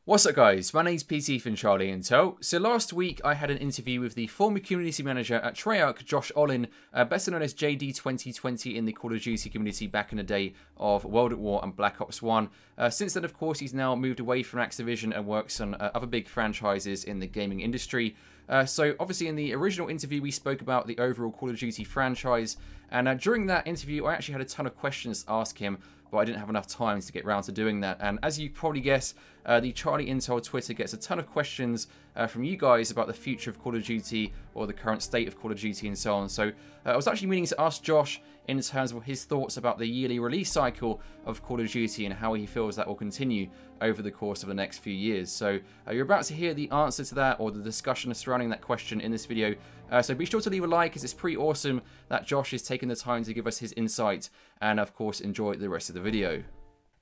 What's up guys, my name's Petey from Charlie Intel. So last week I had an interview with the former community manager at Treyarch, Josh Olin, better known as JD2020 in the Call of Duty community back in the day of World at War and Black Ops 1. Since then of course he's now moved away from Activision and works on other big franchises in the gaming industry. So obviously in the original interview we spoke about the overall Call of Duty franchise, and during that interview I actually had a ton of questions to ask him, but I didn't have enough time to get around to doing that. And as you probably guess, the Charlie Intel Twitter gets a ton of questions from you guys about the future of Call of Duty or the current state of Call of Duty and so on. So I was actually meaning to ask Josh in terms of his thoughts about the yearly release cycle of Call of Duty and how he feels that will continue over the course of the next few years. So you're about to hear the answer to that, or the discussion surrounding that question in this video. So be sure to leave a like, as it's pretty awesome that Josh is taking the time to give us his insight, and of course enjoy the rest of the video.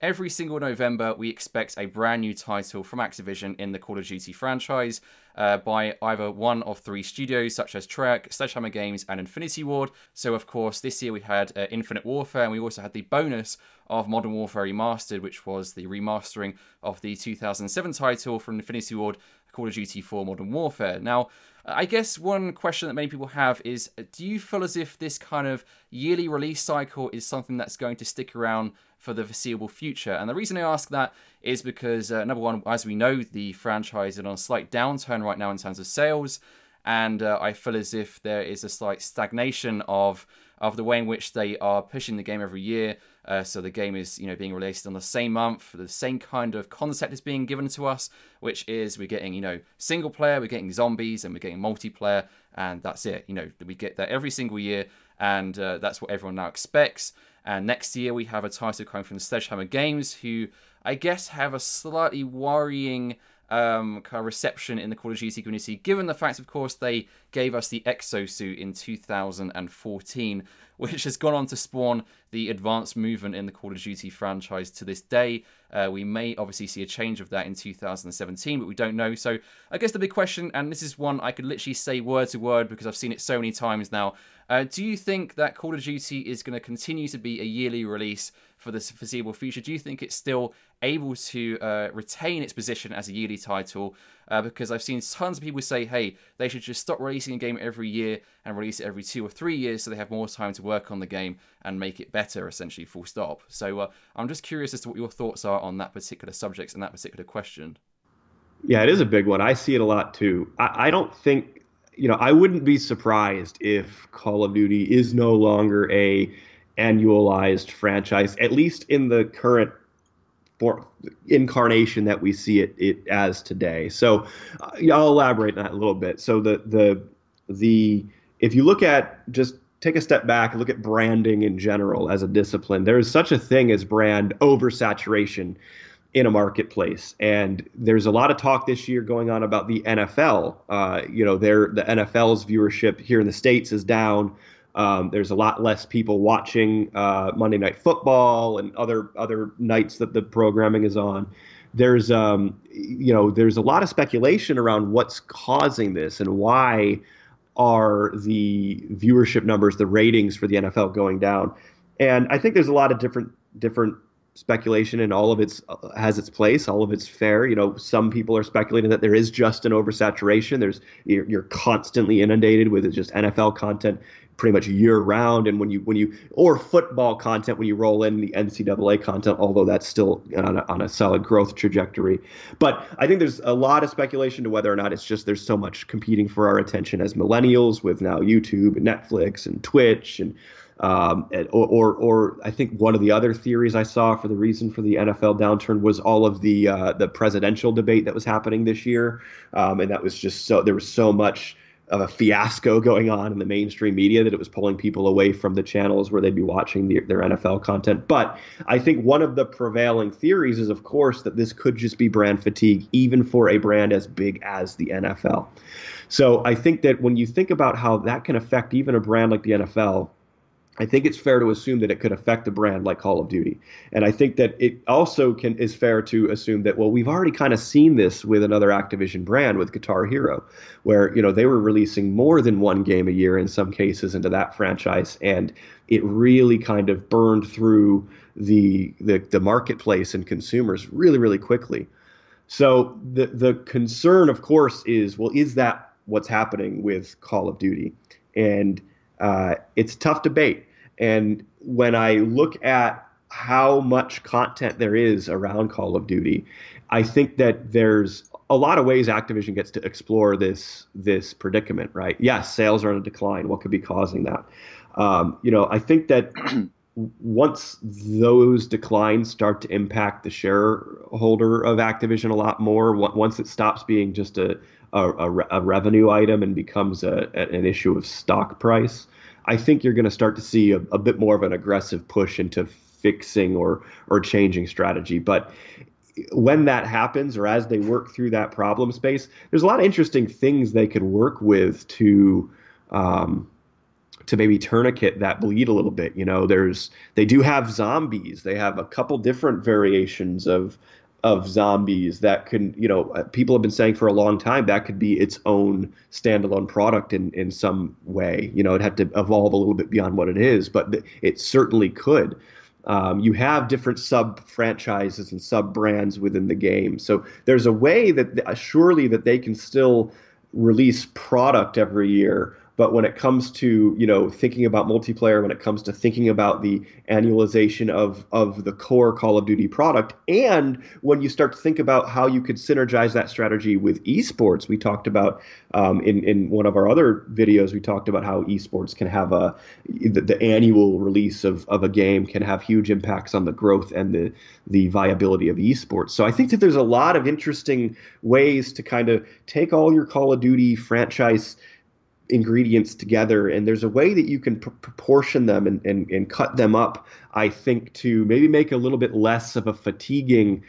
Every single November, we expect a brand new title from Activision in the Call of Duty franchise by either one of three studios, such as Treyarch, Sledgehammer Games, and Infinity Ward. So, of course, this year we had Infinite Warfare, and we also had the bonus of Modern Warfare Remastered, which was the remastering of the 2007 title from Infinity Ward, Call of Duty 4 Modern Warfare. Now, I guess one question that many people have is, do you feel as if this kind of yearly release cycle is something that's going to stick around for the foreseeable future? And the reason I ask that is because, number one, as we know, the franchise is on a slight downturn right now in terms of sales, and I feel as if there is a slight stagnation of the way in which they are pushing the game every year. So the game is, being released on the same month, the same kind of concept is being given to us, which is we're getting, single player, we're getting zombies, and we're getting multiplayer, and that's it. We get that every single year, and that's what everyone now expects. And next year we have a title coming from Sledgehammer Games, who I guess have a slightly worrying kind of reception in the Call of Duty community, given the fact, of course, they gave us the exosuit in 2014, which has gone on to spawn the advanced movement in the Call of Duty franchise to this day. We may obviously see a change of that in 2017, but we don't know. So I guess the big question, and this is one I could literally say word to word because I've seen it so many times now, do you think that Call of Duty is going to continue to be a yearly release for the foreseeable future? Do you think it's still able to retain its position as a yearly title? Because I've seen tons of people say, hey, they should just stop releasing a game every year and release it every 2 or 3 years so they have more time to work on the game and make it better, essentially, full stop. So I'm just curious as to what your thoughts are on that particular subject and that particular question. Yeah, it is a big one. I see it a lot too. I don't think, I wouldn't be surprised if Call of Duty is no longer a annualized franchise, at least in the current incarnation that we see it as today. So I'll elaborate on that a little bit. So if you look at, just take a step back and look at branding in general as a discipline, there is such a thing as brand oversaturation in a marketplace. And there's a lot of talk this year going on about the NFL. The NFL's viewership here in the States is down. There's a lot less people watching Monday Night Football and other nights that the programming is on. There's there's a lot of speculation around what's causing this and why are the viewership numbers, the ratings for the NFL going down. And I think there's a lot of different speculation, and all of it has its place, all of it's fair. Some people are speculating that there is just an oversaturation. You're constantly inundated with just NFL content pretty much year round, and when you or football content when you roll in the NCAA content, although that's still on a solid growth trajectory. But I think there's a lot of speculation to whether or not it's just there's so much competing for our attention as millennials with now YouTube and Netflix and Twitch and or I think one of the other theories I saw for the reason for the NFL downturn was all of the presidential debate that was happening this year, and that was just there was so much of a fiasco going on in the mainstream media that it was pulling people away from the channels where they'd be watching their NFL content. But I think one of the prevailing theories is, of course, that this could just be brand fatigue, even for a brand as big as the NFL. So I think that when you think about how that can affect even a brand like the NFL, I think it's fair to assume that it could affect a brand like Call of Duty. And I think that it also is fair to assume that, well, we've already kind of seen this with another Activision brand, with Guitar Hero, where, they were releasing more than one game a year in some cases into that franchise. And it really kind of burned through the marketplace and consumers really, really quickly. So the concern, of course, is, well, is that what's happening with Call of Duty? And it's a tough debate. And when I look at how much content there is around Call of Duty, I think that there's a lot of ways Activision gets to explore this predicament, right? Yes, sales are on a decline. What could be causing that? I think that once those declines start to impact the shareholder of Activision a lot more, once it stops being just a revenue item and becomes an issue of stock price, I think you're going to start to see a bit more of an aggressive push into fixing or changing strategy. But when that happens, or as they work through that problem space, there's a lot of interesting things they could work with to maybe tourniquet that bleed a little bit. They do have zombies. They have a couple different variations of zombies that can, people have been saying for a long time that could be its own standalone product in some way. It had to evolve a little bit beyond what it is, but it certainly could. You have different sub-franchises and sub-brands within the game. So there's a way that surely that they can still release product every year. But when it comes to, thinking about multiplayer, when it comes to thinking about the annualization of the core Call of Duty product, and when you start to think about how you could synergize that strategy with esports, we talked about in one of our other videos, we talked about how esports can have the annual release of a game can have huge impacts on the growth and the viability of esports. So I think that there's a lot of interesting ways to kind of take all your Call of Duty franchise ingredients together, and there's a way that you can proportion them and cut them up, I think, to maybe make a little bit less of a fatiguing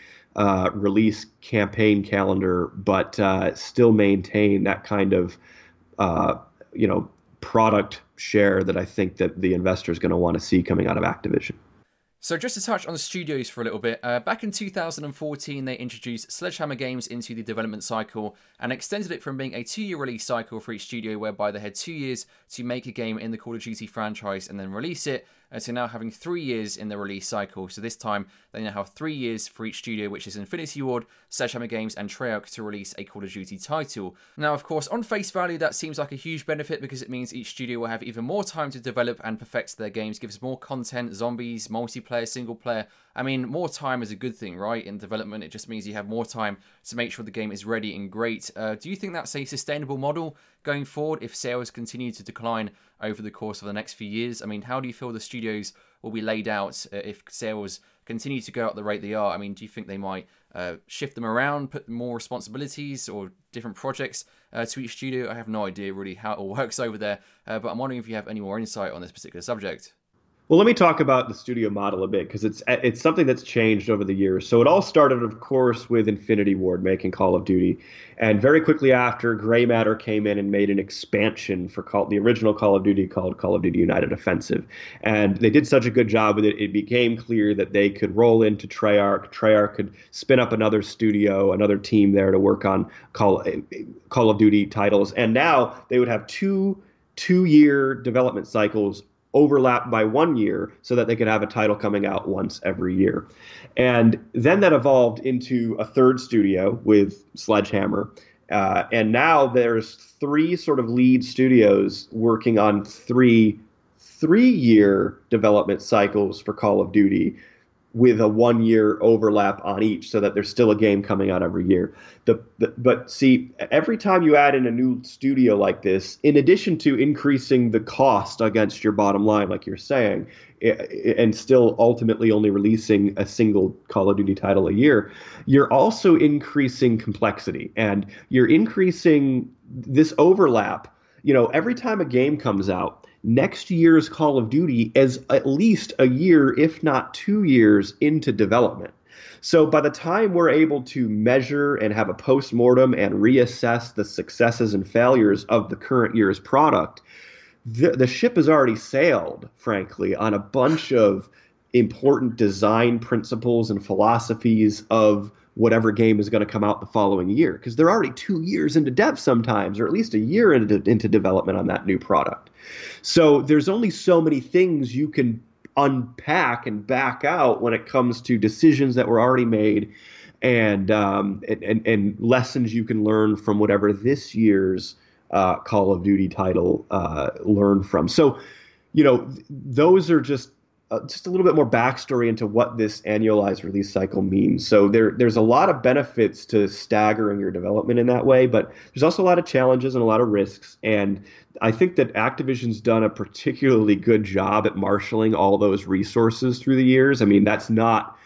release campaign calendar, but still maintain that kind of product share that I think that the investor is going to want to see coming out of Activision. So just to touch on the studios for a little bit, back in 2014 they introduced Sledgehammer Games into the development cycle and extended it from being a 2-year release cycle for each studio, whereby they had 2 years to make a game in the Call of Duty franchise and then release it, to now having 3 years in the release cycle. So this time they now have 3 years for each studio, which is Infinity Ward, Sledgehammer Games and Treyarch, to release a Call of Duty title. Now of course, on face value that seems like a huge benefit because it means each studio will have even more time to develop and perfect their games, gives more content, zombies, multiplayer, single player. I mean, more time is a good thing, right? In development, it just means you have more time to make sure the game is ready and great. Do you think that's a sustainable model going forward if sales continue to decline over the course of the next few years? I mean, how do you feel the studios will be laid out if sales continue to go at the rate they are? I mean, do you think they might shift them around, put more responsibilities or different projects to each studio? I have no idea really how it all works over there, but I'm wondering if you have any more insight on this particular subject. Well, let me talk about the studio model a bit, because it's something that's changed over the years. So it all started, of course, with Infinity Ward making Call of Duty. And very quickly after, Grey Matter came in and made an expansion for the original Call of Duty called Call of Duty United Offensive. And they did such a good job with it, it became clear that they could roll into Treyarch. Treyarch could spin up another studio, another team there to work on Call of Duty titles. And now they would have two-year development cycles overlapped by 1 year so that they could have a title coming out once every year. And then that evolved into a third studio with Sledgehammer. And now there's 3 sort of lead studios working on three-year development cycles for Call of Duty, with a 1-year overlap on each, so that there's still a game coming out every year. But see, every time you add in a new studio like this, in addition to increasing the cost against your bottom line, like you're saying, and still ultimately only releasing a single Call of Duty title a year, you're also increasing complexity, and you're increasing this overlap. Every time a game comes out, next year's Call of Duty is at least a year, if not 2 years, into development. So by the time we're able to measure and have a post-mortem and reassess the successes and failures of the current year's product, the ship has already sailed, frankly, on a bunch of important design principles and philosophies of whatever game is going to come out the following year, because they're already 2 years into dev sometimes, or at least a year into development on that new product. So there's only so many things you can unpack and back out when it comes to decisions that were already made and lessons you can learn from whatever this year's Call of Duty title learn from. So, those are just a little bit more backstory into what this annualized release cycle means. So there's a lot of benefits to staggering your development in that way, but there's also a lot of challenges and a lot of risks. And I think that Activision's done a particularly good job at marshaling all those resources through the years. I mean, that's not,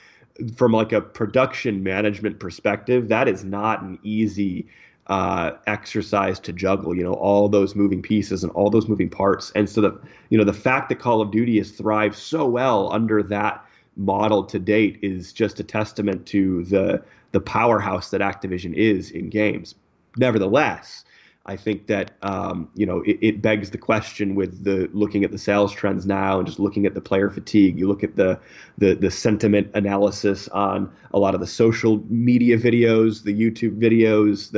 from like a production management perspective, that is not an easy exercise to juggle, all those moving pieces and all those moving parts. And so the fact that Call of Duty has thrived so well under that model to date is just a testament to the powerhouse that Activision is in games. Nevertheless, I think that it begs the question with the looking at the sales trends now and just looking at the player fatigue. You look at the sentiment analysis on a lot of the social media videos, the YouTube videos.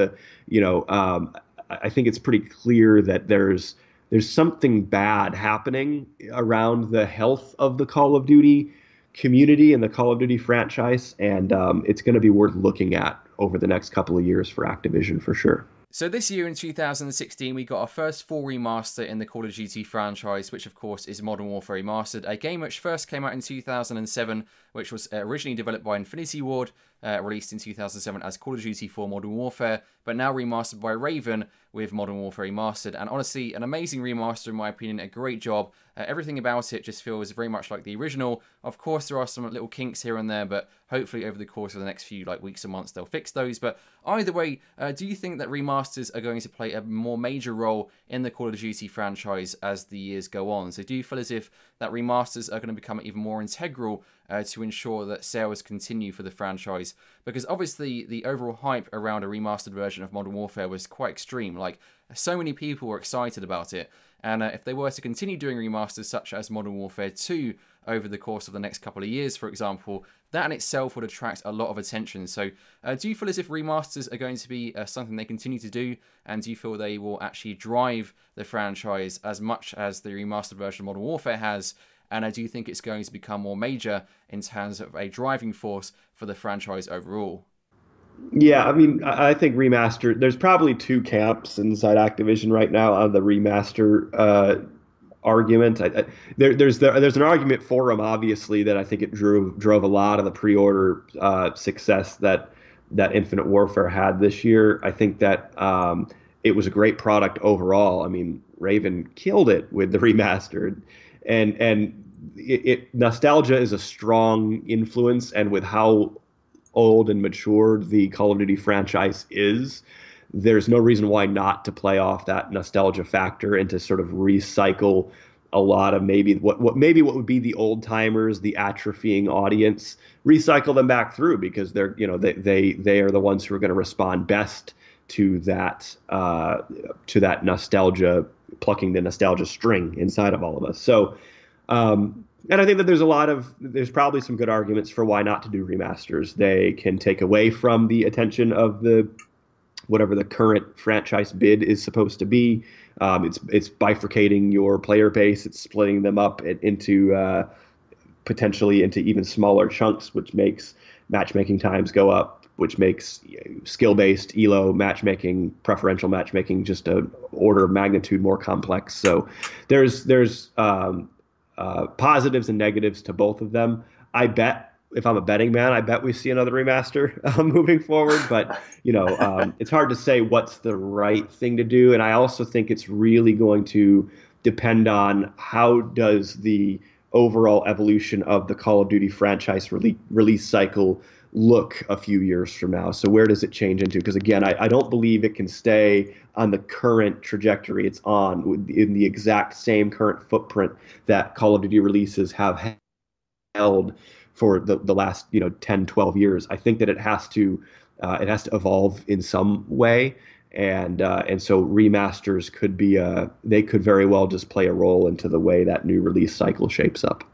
I think it's pretty clear that there's something bad happening around the health of the Call of Duty community and the Call of Duty franchise, and it's going to be worth looking at over the next couple of years for Activision for sure. So this year in 2016, we got our first full remaster in the Call of Duty franchise, which of course is Modern Warfare Remastered, a game which first came out in 2007, which was originally developed by Infinity Ward, released in 2007 as Call of Duty 4 Modern Warfare, but now remastered by Raven with Modern Warfare Remastered. And honestly, an amazing remaster in my opinion, a great job. Everything about it just feels very much like the original. Of course, there are some little kinks here and there, but hopefully over the course of the next few weeks and months, they'll fix those. But either way, do you think that remasters are going to play a more major role in the Call of Duty franchise as the years go on? So do you feel as if that remasters are going to become even more integral to ensure that sales continue for the franchise? Because obviously the overall hype around a remastered version of Modern Warfare was quite extreme. Like, so many people were excited about it. And if they were to continue doing remasters such as Modern Warfare 2 over the course of the next couple of years, for example, that in itself would attract a lot of attention. So do you feel as if remasters are going to be something they continue to do? And do you feel they will actually drive the franchise as much as the remastered version of Modern Warfare has? And do you think it's going to become more major in terms of a driving force for the franchise overall? Yeah, I mean, I think remaster. There's probably two camps inside Activision right now on the remaster argument. There's an argument for them, obviously, that I think it drove a lot of the pre-order success that Infinite Warfare had this year. I think that it was a great product overall. I mean, Raven killed it with the remastered, and nostalgia is a strong influence, and with how old and matured the Call of Duty franchise is, there's no reason why not to play off that nostalgia factor and to sort of recycle a lot of maybe what would be the old timers, the atrophying audience, recycle them back through, because they're they are the ones who are going to respond best to that nostalgia, plucking the nostalgia string inside of all of us. So and I think that there's probably some good arguments for why not to do remasters. They can take away from the attention of whatever the current franchise bid is supposed to be. It's bifurcating your player base. It's splitting them up into potentially into even smaller chunks, which makes matchmaking times go up, which makes skill-based ELO matchmaking, preferential matchmaking, just an order of magnitude more complex. So there's positives and negatives to both of them. I bet, if I'm a betting man, I bet we see another remaster moving forward. But it's hard to say what's the right thing to do. And I also think it's really going to depend on how does the overall evolution of the Call of Duty franchise release cycle look a few years from now. So where does it change into? Because again, I don't believe it can stay on the current trajectory it's on, in the exact same current footprint that Call of Duty releases have held for the last 10, 12 years. I think that it has to evolve in some way, and so remasters could be they could very well just play a role into the way that new release cycle shapes up.